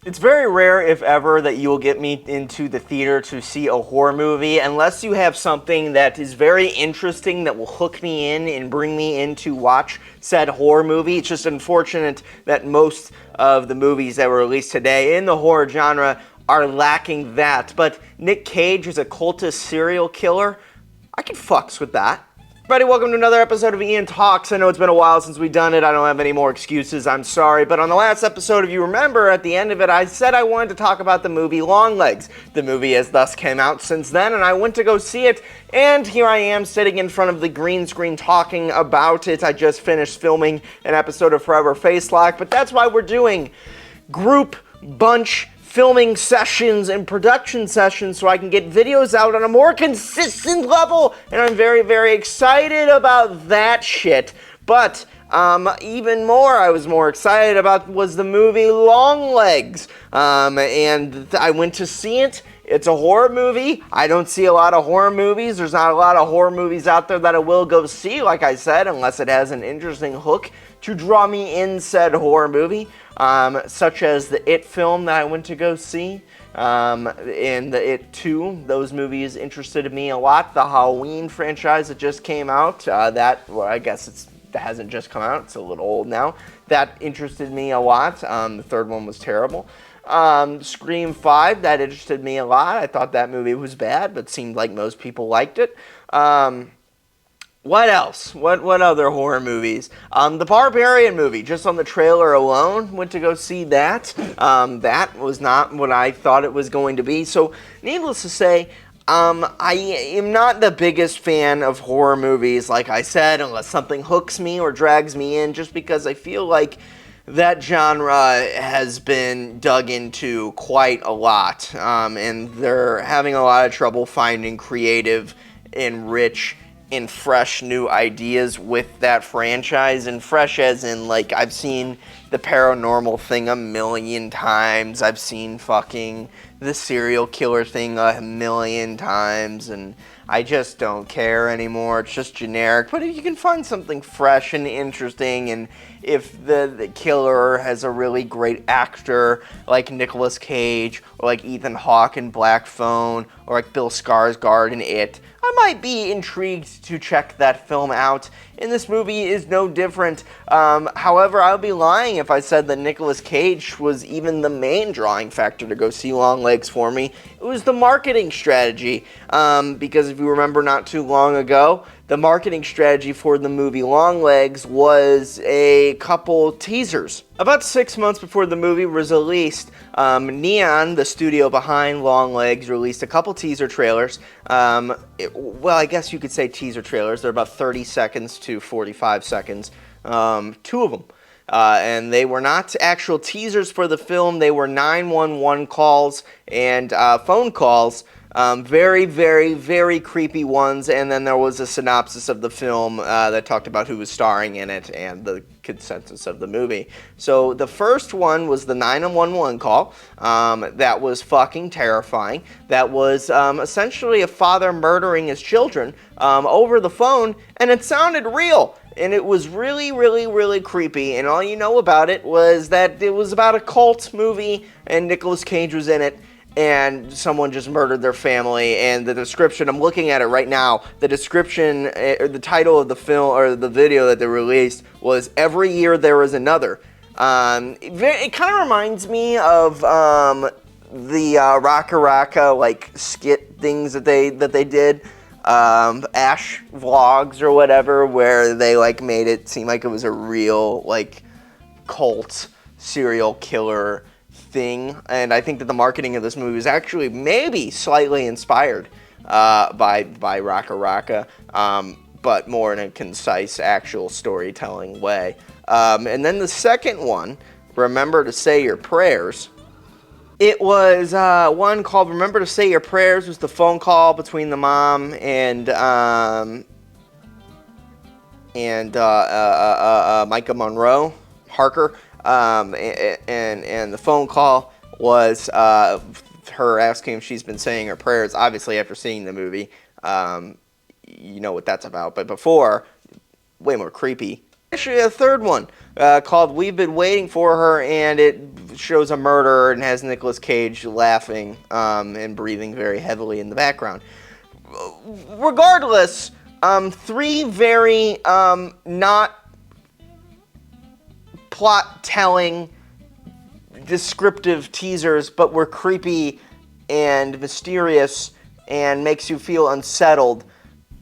It's very rare, if ever, that you will get me into the theater to see a horror movie unless you have something that is very interesting that will hook me in and bring me in to watch said horror movie. It's just unfortunate that most of the movies that were released today in the horror genre are lacking that. But Nick Cage is a cultist serial killer. I can fucks with that. Everybody, welcome to another episode of Ian Talks. I know it's been a while since we've done it. I don't have any more excuses. I'm sorry. But on the last episode, if you remember, at the end of it, I said I wanted to talk about the movie Longlegs. The movie has thus came out since then, and I went to go see it. And here I am sitting in front of the green screen talking about it. I just finished filming an episode of Forever Face Lock, but that's why we're doing group bunch filming sessions and production sessions so I can get videos out on a more consistent level, and I'm very, very excited about that shit. But even more, I was more excited about was the movie Longlegs, and I went to see it. It's a horror movie. I don't see a lot of horror movies. There's not a lot of horror movies out there that I will go see, like I said, unless it has an interesting hook to draw me in said horror movie, such as the It film that I went to go see, and the It 2. Those movies interested me a lot. The Halloween franchise that just came out, I guess it hasn't just come out, it's a little old now. That interested me a lot. The third one was terrible. Scream 5, that interested me a lot. I thought that movie was bad, but seemed like most people liked it. What else? What other horror movies? The Barbarian movie, just on the trailer alone, went to go see that. That was not what I thought it was going to be. So, needless to say, I am not the biggest fan of horror movies, like I said, unless something hooks me or drags me in, just because I feel like that genre has been dug into quite a lot, and they're having a lot of trouble finding creative and rich and fresh new ideas with that franchise. And fresh as in, like, I've seen the paranormal thing a million times. I've seen fucking the serial killer thing a million times, and I just don't care anymore. It's just generic. But if you can find something fresh and interesting, and if the killer has a really great actor like Nicolas Cage, or like Ethan Hawke in Black Phone, or like Bill Skarsgård in It, I might be intrigued to check that film out. And this movie is no different. However, I would be lying if I said that Nicolas Cage was even the main drawing factor to go see Longlegs for me. It was the marketing strategy. Because if you remember not too long ago, the marketing strategy for the movie Longlegs was a couple teasers. About 6 months before the movie was released, Neon, the studio behind Longlegs, released a couple teaser trailers. Well, I guess you could say teaser trailers. They're about 30 seconds to 45 seconds. Two of them. And they were not actual teasers for the film. They were 911 calls and phone calls. Very, very, very creepy ones, and then there was a synopsis of the film that talked about who was starring in it and the consensus of the movie. So the first one was the 911 call. That was fucking terrifying. That was essentially a father murdering his children over the phone, and it sounded real. And it was really, really, really creepy, and all you know about it was that it was about a cult movie, and Nicolas Cage was in it, and someone just murdered their family. And the description, I'm looking at it right now, the description, the title of the film, or the video that they released, was Every Year There Is Another. It kind of reminds me of the Raka Raka, like, skit things that they did, Ash vlogs or whatever, where they, like, made it seem like it was a real, like, cult serial killer thing. And I think that the marketing of this movie is actually maybe slightly inspired by Raka Raka, but more in a concise, actual storytelling way. And then the second one, Remember to Say Your Prayers. It was one called Remember to Say Your Prayers. It was the phone call between the mom and Micah Monroe Harker. And the phone call was her asking if she's been saying her prayers. Obviously, after seeing the movie, you know what that's about. But before, way more creepy, Actually, a third one called We've Been Waiting for Her, and it shows a murder and has Nicolas Cage laughing and breathing very heavily in the background. Regardless, three very not plot-telling, descriptive teasers, but were creepy and mysterious and makes you feel unsettled,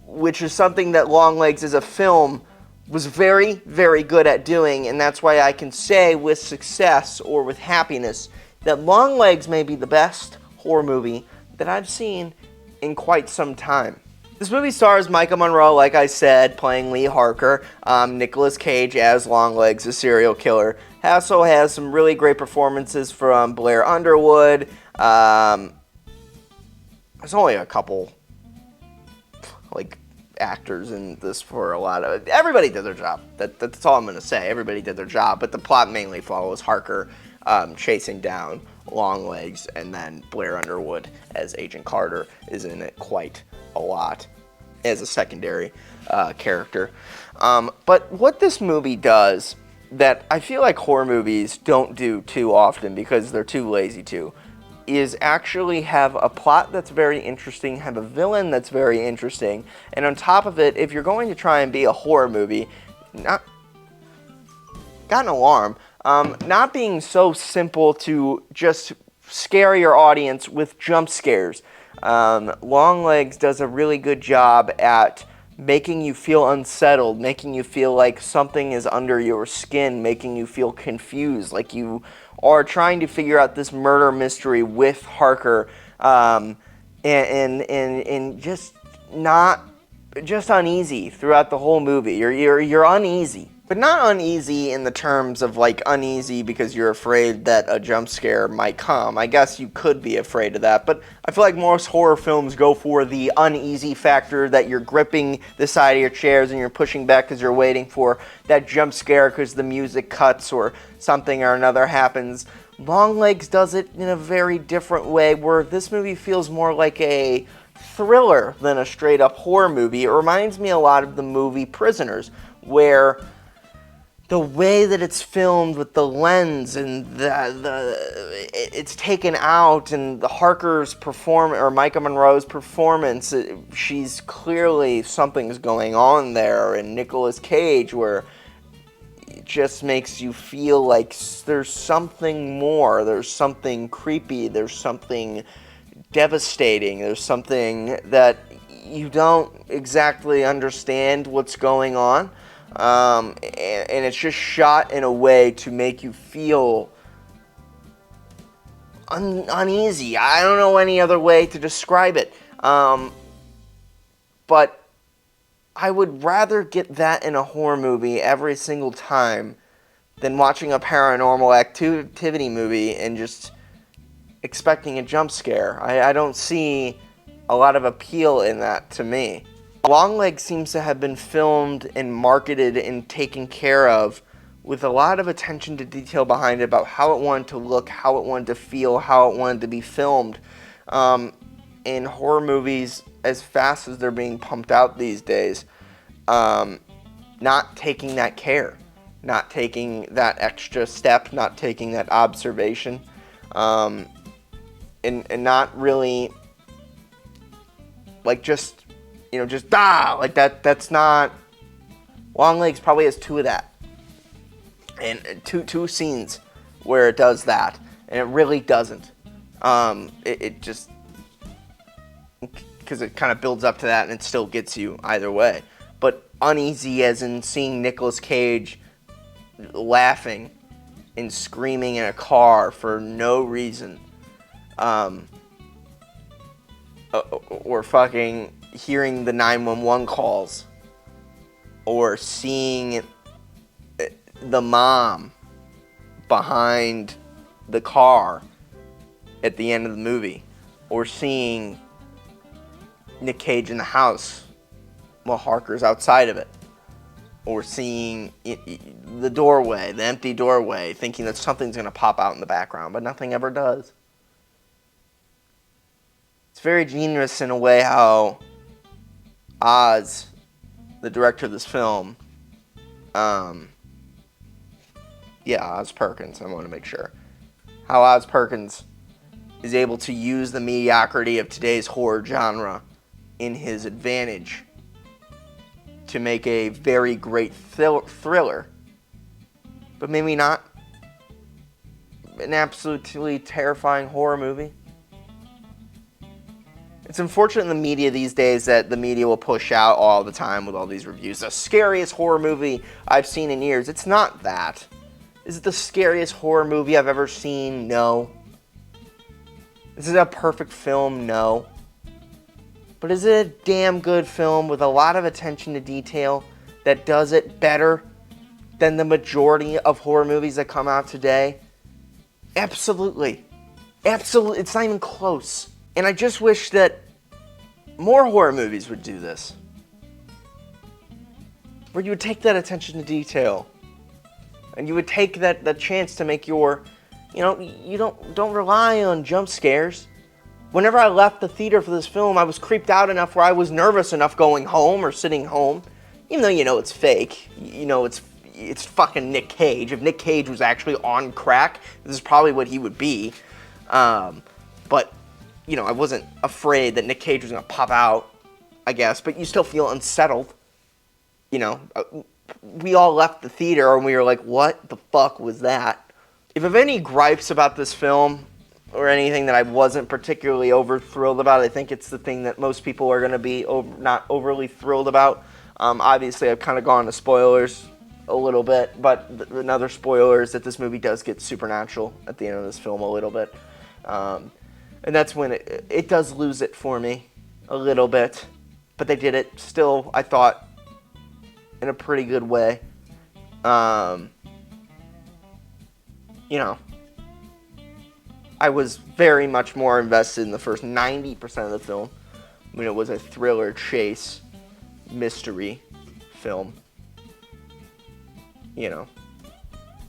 which is something that Longlegs as a film was very, very good at doing, and that's why I can say with success or with happiness that Longlegs may be the best horror movie that I've seen in quite some time. This movie stars Micah Monroe, like I said, playing Lee Harker, Nicolas Cage as Longlegs, a serial killer. Also has some really great performances from Blair Underwood. There's only a couple, actors in this for a lot of... Everybody did their job. That's all I'm going to say. Everybody did their job, but the plot mainly follows Harker chasing down Longlegs, and then Blair Underwood as Agent Carter is in it quite a lot as a secondary character. But what this movie does that I feel like horror movies don't do too often because they're too lazy to, is actually have a plot that's very interesting, have a villain that's very interesting, and on top of it, if you're going to try and be a horror movie, not being so simple to just scare your audience with jump scares. Longlegs does a really good job at making you feel unsettled, making you feel like something is under your skin, making you feel confused, like you are trying to figure out this murder mystery with Harker, and just uneasy throughout the whole movie. You're uneasy. But not uneasy in the terms of uneasy because you're afraid that a jump scare might come. I guess you could be afraid of that, but I feel like most horror films go for the uneasy factor, that you're gripping the side of your chairs and you're pushing back because you're waiting for that jump scare because the music cuts or something or another happens. Longlegs does it in a very different way, where this movie feels more like a thriller than a straight-up horror movie. It reminds me a lot of the movie Prisoners, where the way that it's filmed with the lens and it's taken out, and the Harker's performance, or Micah Monroe's performance, she's clearly, something's going on there, and Nicolas Cage, where it just makes you feel like there's something more, there's something creepy, there's something devastating, there's something that you don't exactly understand what's going on. And it's just shot in a way to make you feel uneasy. I don't know any other way to describe it. But I would rather get that in a horror movie every single time than watching a paranormal activity movie and just expecting a jump scare. I don't see a lot of appeal in that to me. Longlegs seems to have been filmed and marketed and taken care of with a lot of attention to detail behind it about how it wanted to look, how it wanted to feel, how it wanted to be filmed. In horror movies, as fast as they're being pumped out these days, not taking that care, not taking that extra step, not taking that observation, and not really, just like that. That's not... Longlegs probably has two of that, and two scenes where it does that, and it really doesn't. It just, because it kind of builds up to that, and it still gets you either way. But uneasy, as in seeing Nicolas Cage laughing and screaming in a car for no reason, or fucking hearing the 911 calls, or seeing the mom behind the car at the end of the movie, or seeing Nick Cage in the house while Harker's outside of it, or seeing the doorway, the empty doorway, thinking that something's going to pop out in the background, but nothing ever does. It's very genius in a way how Oz, the director of this film, Yeah, Oz Perkins, I want to make sure. How Oz Perkins is able to use the mediocrity of today's horror genre in his advantage to make a very great thriller, but maybe not an absolutely terrifying horror movie. It's unfortunate in the media these days that the media will push out all the time with all these reviews. The scariest horror movie I've seen in years. It's not that. Is it the scariest horror movie I've ever seen? No. Is it a perfect film? No. But is it a damn good film with a lot of attention to detail that does it better than the majority of horror movies that come out today? Absolutely. Absolutely. It's not even close. And I just wish that more horror movies would do this. Where you would take that attention to detail. And you would take that chance to make your, you don't rely on jump scares. Whenever I left the theater for this film, I was creeped out enough where I was nervous enough going home or sitting home. Even though it's fake. It's fucking Nick Cage. If Nick Cage was actually on crack, this is probably what he would be. But I wasn't afraid that Nick Cage was going to pop out, I guess. But you still feel unsettled. We all left the theater and we were like, what the fuck was that? If I have any gripes about this film or anything that I wasn't particularly over thrilled about, I think it's the thing that most people are going to be not overly thrilled about. Obviously, I've kind of gone to spoilers a little bit, but another spoiler is that this movie does get supernatural at the end of this film a little bit. And that's when it does lose it for me a little bit. But they did it still, I thought, in a pretty good way. I was very much more invested in the first 90% of the film when it was a thriller, chase, mystery film.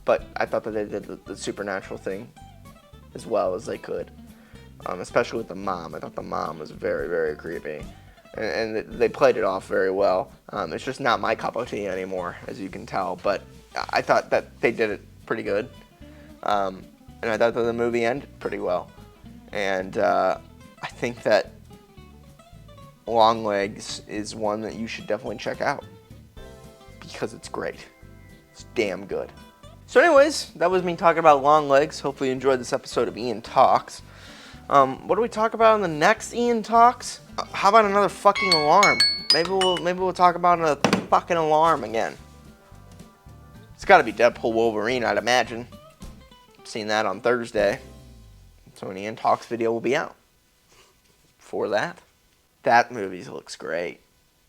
But I thought that they did the supernatural thing as well as they could. Especially with the mom. I thought the mom was very, very creepy. And they played it off very well. It's just not my cup of tea anymore, as you can tell. But I thought that they did it pretty good. And I thought that the movie ended pretty well. And I think that Longlegs is one that you should definitely check out. Because it's great. It's damn good. So anyways, that was me talking about Longlegs. Hopefully you enjoyed this episode of Ian Talks. What do we talk about in the next Ian Talks? How about another fucking alarm? Maybe we'll talk about another fucking alarm again. It's got to be Deadpool Wolverine, I'd imagine. Seen that on Thursday. So an Ian Talks video will be out for that. That movie looks great.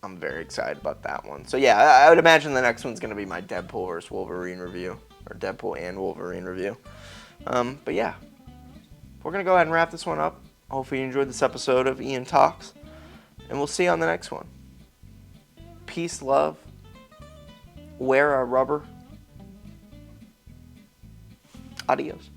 I'm very excited about that one. So yeah, I would imagine the next one's going to be my Deadpool vs. Wolverine review. Or Deadpool and Wolverine review. But yeah. We're going to go ahead and wrap this one up. Hopefully you enjoyed this episode of Ian Talks. And we'll see you on the next one. Peace, love. Wear a rubber. Adios.